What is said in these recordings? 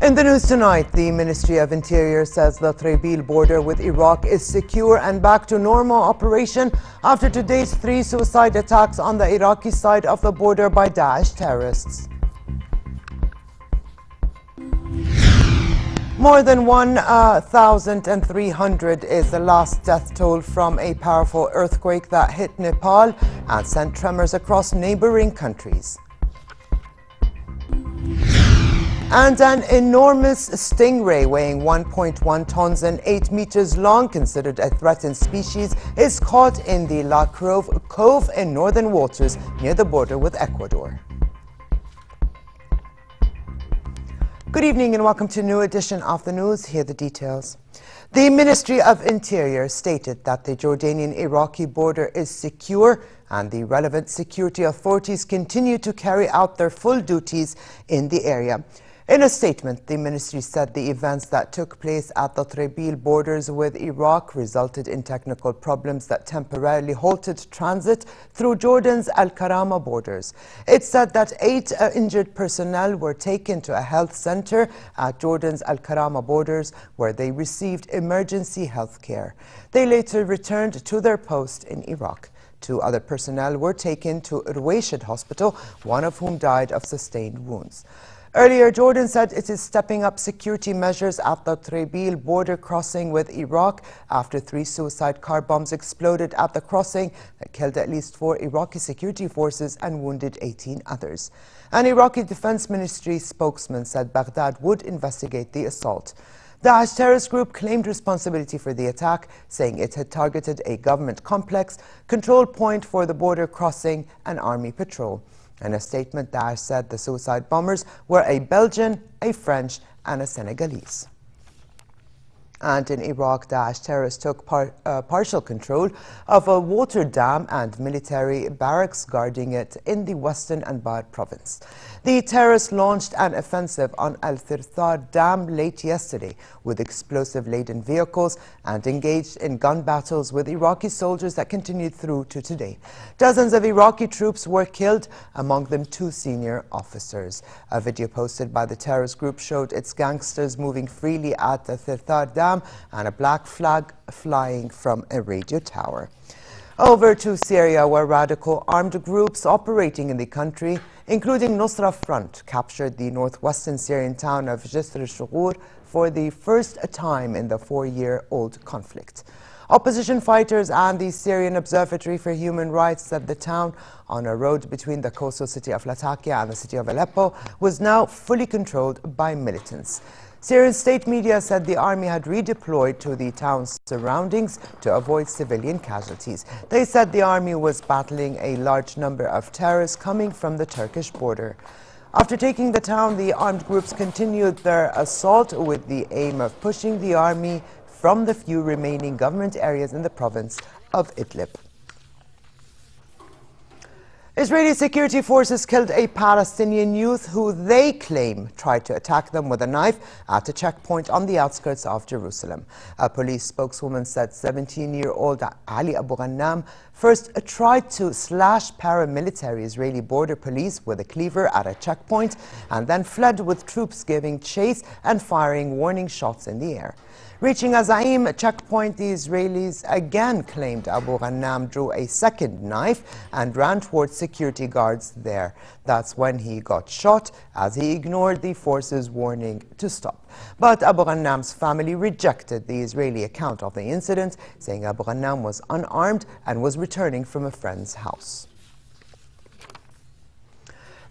In the news tonight, the Ministry of Interior says the Traibil border with Iraq is secure and back to normal operation after today's 3 suicide attacks on the Iraqi side of the border by Daesh terrorists. More than 1,300 is the last death toll from a powerful earthquake that hit Nepal and sent tremors across neighboring countries. And an enormous stingray weighing 1.1 tons and 8 meters long, considered a threatened species, is caught in the La Crove Cove in northern waters near the border with Ecuador. Good evening and welcome to a new edition of the news. Here are the details. The Ministry of Interior stated that the Jordanian-Iraqi border is secure and the relevant security authorities continue to carry out their full duties in the area. In a statement, the ministry said the events that took place at the Traibil borders with Iraq resulted in technical problems that temporarily halted transit through Jordan's Al-Karama borders. It said that 8 injured personnel were taken to a health center at Jordan's Al-Karama borders where they received emergency health care. They later returned to their post in Iraq. 2 other personnel were taken to Ruwaishid Hospital, one of whom died of sustained wounds. Earlier, Jordan said it is stepping up security measures at the Traibil border crossing with Iraq after 3 suicide car bombs exploded at the crossing that killed at least 4 Iraqi security forces and wounded 18 others. An Iraqi Defense Ministry spokesman said Baghdad would investigate the assault. The Daesh terrorist group claimed responsibility for the attack, saying it had targeted a government complex, control point for the border crossing, and army patrol. In a statement, Daesh said the suicide bombers were a Belgian, a French, and a Senegalese. And in Iraq, Daesh terrorists took partial control of a water dam and military barracks guarding it in the western Anbar province. The terrorists launched an offensive on Al-Thirthar Dam late yesterday with explosive-laden vehicles and engaged in gun battles with Iraqi soldiers that continued through to today. Dozens of Iraqi troops were killed, among them 2 senior officers. A video posted by the terrorist group showed its gangsters moving freely at the Thirthar Dam and a black flag flying from a radio tower. Over to Syria, where radical armed groups operating in the country, including Nusra Front, captured the northwestern Syrian town of Jisr al-Shughur for the first time in the 4-year-old conflict. Opposition fighters and the Syrian Observatory for Human Rights said the town, on a road between the coastal city of Latakia and the city of Aleppo, was now fully controlled by militants. Syrian state media said the army had redeployed to the town's surroundings to avoid civilian casualties. They said the army was battling a large number of terrorists coming from the Turkish border. After taking the town, the armed groups continued their assault with the aim of pushing the army from the few remaining government areas in the province of Idlib. Israeli security forces killed a Palestinian youth who they claim tried to attack them with a knife at a checkpoint on the outskirts of Jerusalem. A police spokeswoman said 17-year-old Ali Abu Ghannam first tried to slash paramilitary Israeli border police with a cleaver at a checkpoint and then fled with troops giving chase and firing warning shots in the air. Reaching a Zaim checkpoint, the Israelis again claimed Abu Ghannam drew a second knife and ran towards security guards there. That's when he got shot as he ignored the force's warning to stop. But Abu Ghannam's family rejected the Israeli account of the incident, saying Abu Ghannam was unarmed and was returning from a friend's house.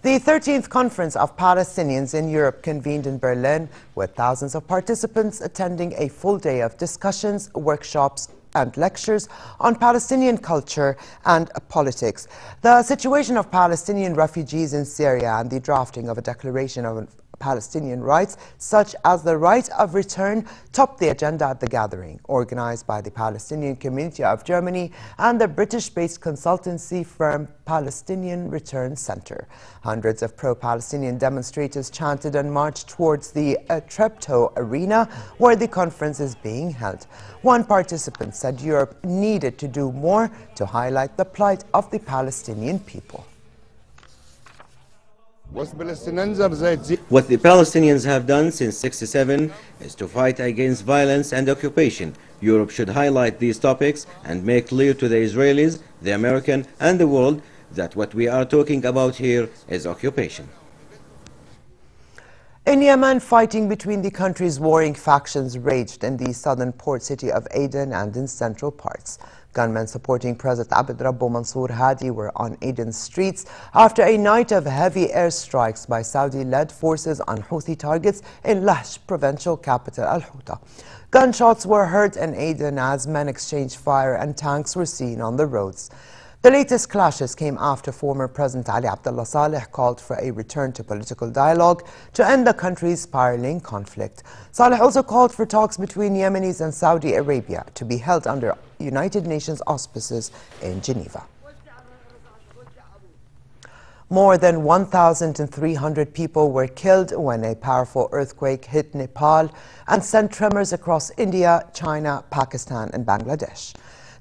The 13th Conference of Palestinians in Europe convened in Berlin, with thousands of participants attending a full day of discussions, workshops, and lectures on Palestinian culture and politics. The situation of Palestinian refugees in Syria and the drafting of a declaration of Palestinian rights, such as the right of return, topped the agenda at the gathering, organized by the Palestinian Community of Germany and the British-based consultancy firm Palestinian Return Center. Hundreds of pro-Palestinian demonstrators chanted and marched towards the Treptow Arena, where the conference is being held. One participant said Europe needed to do more to highlight the plight of the Palestinian people. What the Palestinians have done since '67 is to fight against violence and occupation. Europe should highlight these topics and make clear to the Israelis, the American and the world that what we are talking about here is occupation. In Yemen, fighting between the country's warring factions raged in the southern port city of Aden and in central parts. Gunmen supporting President Abd Rabbu Mansour Hadi were on Aden's streets after a night of heavy airstrikes by Saudi-led forces on Houthi targets in Lahj provincial capital Al-Houta. Gunshots were heard in Aden as men exchanged fire and tanks were seen on the roads. The latest clashes came after former President Ali Abdullah Saleh called for a return to political dialogue to end the country's spiraling conflict. Saleh also called for talks between Yemenis and Saudi Arabia to be held under United Nations auspices in Geneva. More than 1,300 people were killed when a powerful earthquake hit Nepal and sent tremors across India, China, Pakistan and Bangladesh.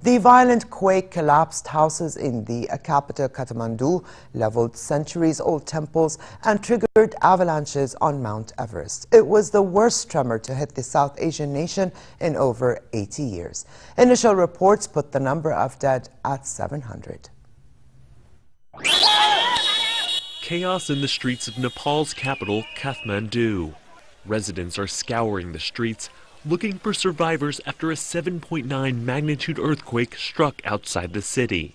The violent quake collapsed houses in the capital Kathmandu, leveled centuries-old temples, and triggered avalanches on Mount Everest. It was the worst tremor to hit the South Asian nation in over 80 years. Initial reports put the number of dead at 700. Chaos in the streets of Nepal's capital, Kathmandu. Residents are scouring the streets, looking for survivors after a 7.9 magnitude earthquake struck outside the city.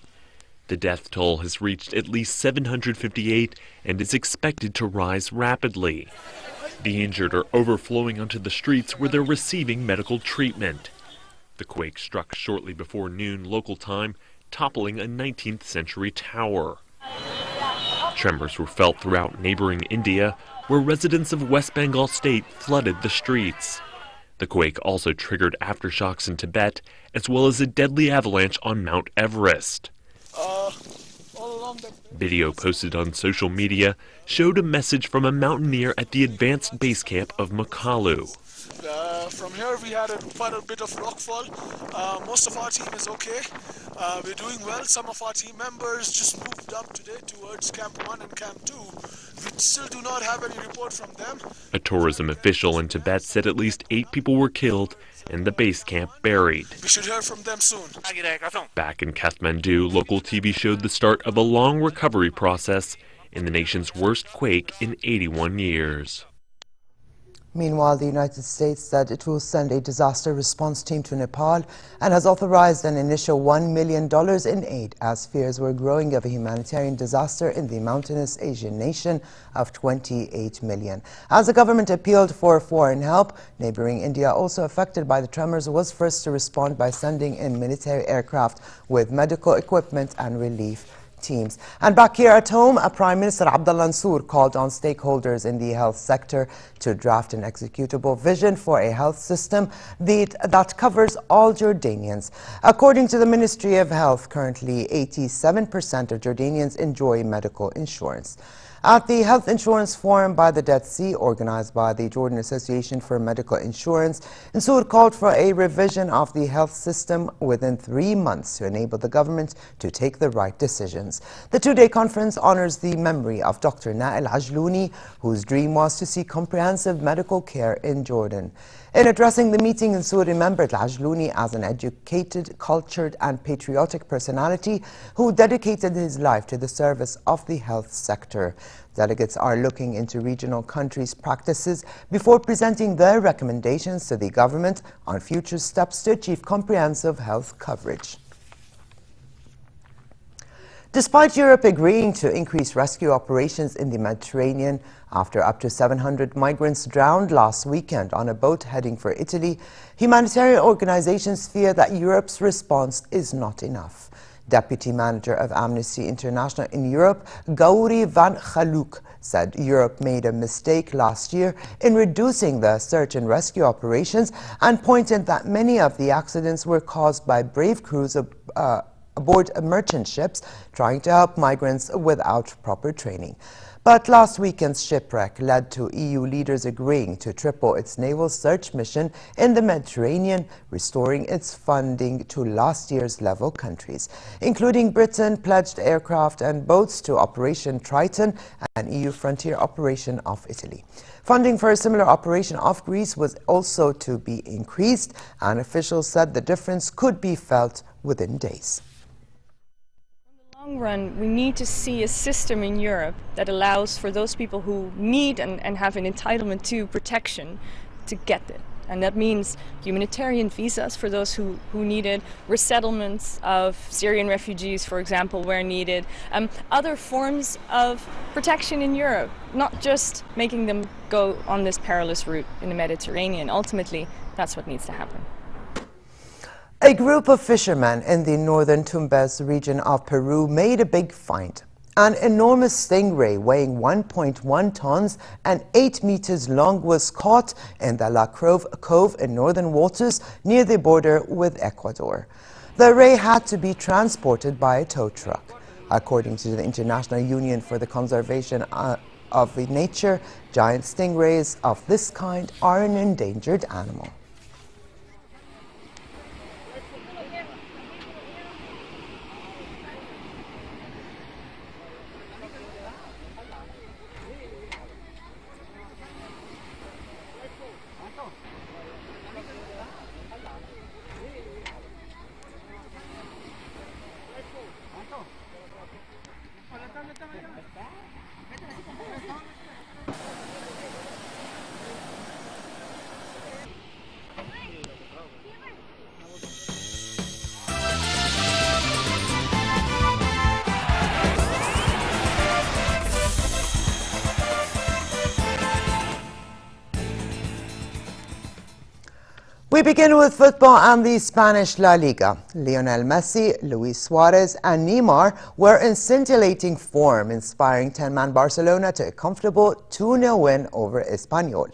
The death toll has reached at least 758 and is expected to rise rapidly. The injured are overflowing onto the streets where they're receiving medical treatment. The quake struck shortly before noon local time, toppling a 19th century tower. Tremors were felt throughout neighboring India, where residents of West Bengal state flooded the streets. The quake also triggered aftershocks in Tibet, as well as a deadly avalanche on Mount Everest. Video posted on social media showed a message from a mountaineer at the advanced base camp of Makalu. From here we had quite a bit of rockfall. Most of our team is okay. We're doing well. Some of our team members just moved up today towards Camp 1 and Camp 2. We still do not have any report from them. A tourism official in Tibet said at least 8 people were killed and the base camp buried. We should hear from them soon. Back in Kathmandu, local TV showed the start of a long recovery process in the nation's worst quake in 81 years. Meanwhile, the United States said it will send a disaster response team to Nepal and has authorized an initial $1 million in aid as fears were growing of a humanitarian disaster in the mountainous Asian nation of 28 million. As the government appealed for foreign help, neighboring India, also affected by the tremors, was first to respond by sending in military aircraft with medical equipment and relief teams. And back here at home, Prime Minister Abdullah Mansour called on stakeholders in the health sector to draft an executable vision for a health system that covers all Jordanians. According to the Ministry of Health, currently 87% of Jordanians enjoy medical insurance. At the Health Insurance Forum by the Dead Sea, organized by the Jordan Association for Medical Insurance, Mansour called for a revision of the health system within 3 months to enable the government to take the right decisions. The two-day conference honors the memory of Dr. Nail Ajlouni, whose dream was to see comprehensive medical care in Jordan. In addressing the meeting, Mansour remembered Ajlouni as an educated, cultured and patriotic personality who dedicated his life to the service of the health sector. Delegates are looking into regional countries' practices before presenting their recommendations to the government on future steps to achieve comprehensive health coverage. Despite Europe agreeing to increase rescue operations in the Mediterranean after up to 700 migrants drowned last weekend on a boat heading for Italy, humanitarian organizations fear that Europe's response is not enough. Deputy Manager of Amnesty International in Europe, Gauri van Chaluk, said Europe made a mistake last year in reducing the search and rescue operations and pointed that many of the accidents were caused by brave crews aboard merchant ships trying to help migrants without proper training. But last weekend's shipwreck led to EU leaders agreeing to triple its naval search mission in the Mediterranean, restoring its funding to last year's level countries, including Britain pledged aircraft and boats to Operation Triton and EU frontier operation off Italy. Funding for a similar operation off Greece was also to be increased, and officials said the difference could be felt within days. In the long run, we need to see a system in Europe that allows for those people who need and have an entitlement to protection to get it. And that means humanitarian visas for those who need it, resettlements of Syrian refugees, for example, where needed, other forms of protection in Europe, not just making them go on this perilous route in the Mediterranean. Ultimately, that's what needs to happen. A group of fishermen in the northern Tumbes region of Peru made a big find. An enormous stingray weighing 1.1 tons and 8 meters long was caught in the La Cove in northern waters near the border with Ecuador. The ray had to be transported by a tow truck. According to the International Union for the Conservation of Nature, giant stingrays of this kind are an endangered animal. We begin with football and the Spanish La Liga. Lionel Messi, Luis Suarez and Neymar were in scintillating form, inspiring 10-man Barcelona to a comfortable 2-0 win over Espanyol.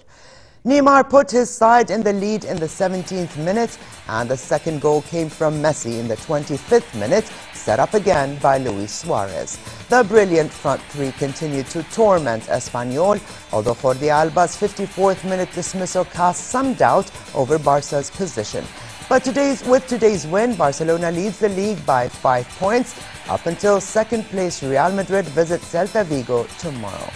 Neymar put his side in the lead in the 17th minute, and the second goal came from Messi in the 25th minute, set up again by Luis Suarez. The brilliant front three continued to torment Espanyol, although Jordi Alba's 54th minute dismissal cast some doubt over Barca's position. But with today's win, Barcelona leads the league by 5 points, up until second place Real Madrid visits Celta Vigo tomorrow.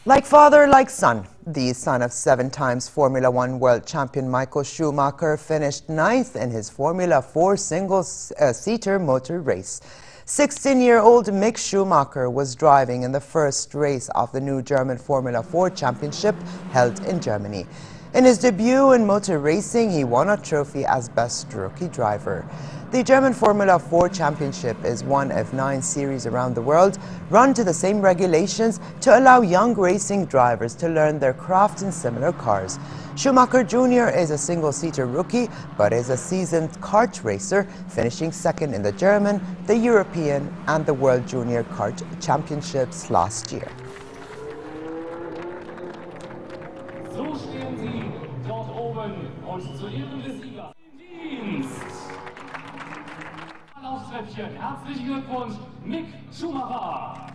Like father, like son, the son of 7-time Formula One world champion Michael Schumacher finished 9th in his Formula 4 single-seater motor race. 16-year-old Mick Schumacher was driving in the first race of the new German Formula 4 championship held in Germany. In his debut in motor racing, he won a trophy as best rookie driver. The German Formula 4 Championship is one of 9 series around the world, run to the same regulations to allow young racing drivers to learn their craft in similar cars. Schumacher Jr. is a single-seater rookie, but is a seasoned kart racer, finishing second in the German, the European and the World Junior Kart Championships last year. So stehen Sie dort oben und zu Ehren des Siegers im Dienst. Aufs Treppchen. Herzlichen Glückwunsch, Mick Schumacher.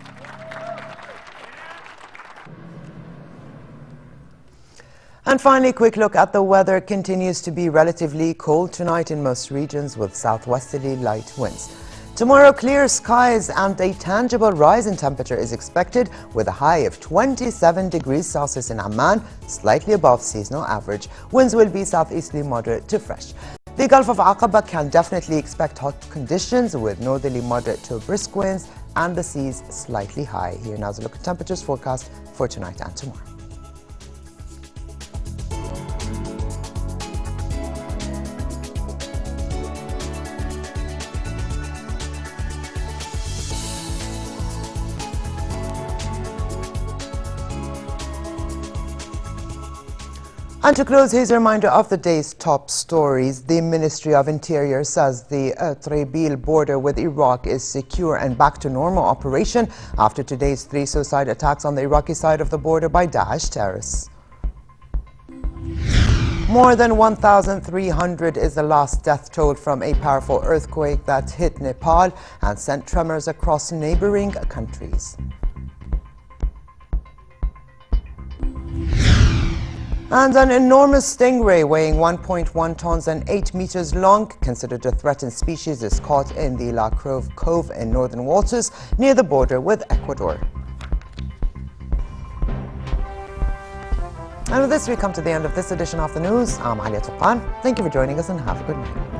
And finally, a quick look at the weather. Continues to be relatively cold tonight in most regions with southwesterly light winds. Tomorrow, clear skies and a tangible rise in temperature is expected with a high of 27 degrees Celsius in Amman, slightly above seasonal average. Winds will be southeasterly moderate to fresh. The Gulf of Aqaba can definitely expect hot conditions with northerly moderate to brisk winds and the seas slightly high. Here now is a look at temperatures forecast for tonight and tomorrow. And to close, here's a reminder of the day's top stories. The Ministry of Interior says the Trebil border with Iraq is secure and back to normal operation after today's 3 suicide attacks on the Iraqi side of the border by Daesh terrorists. More than 1,300 is the last death toll from a powerful earthquake that hit Nepal and sent tremors across neighboring countries. And an enormous stingray weighing 1.1 tons and 8 meters long, considered a threatened species, is caught in the La Crove Cove in northern waters near the border with Ecuador. And with this, we come to the end of this edition of the news. I'm Alia Tuqan. Thank you for joining us and have a good night.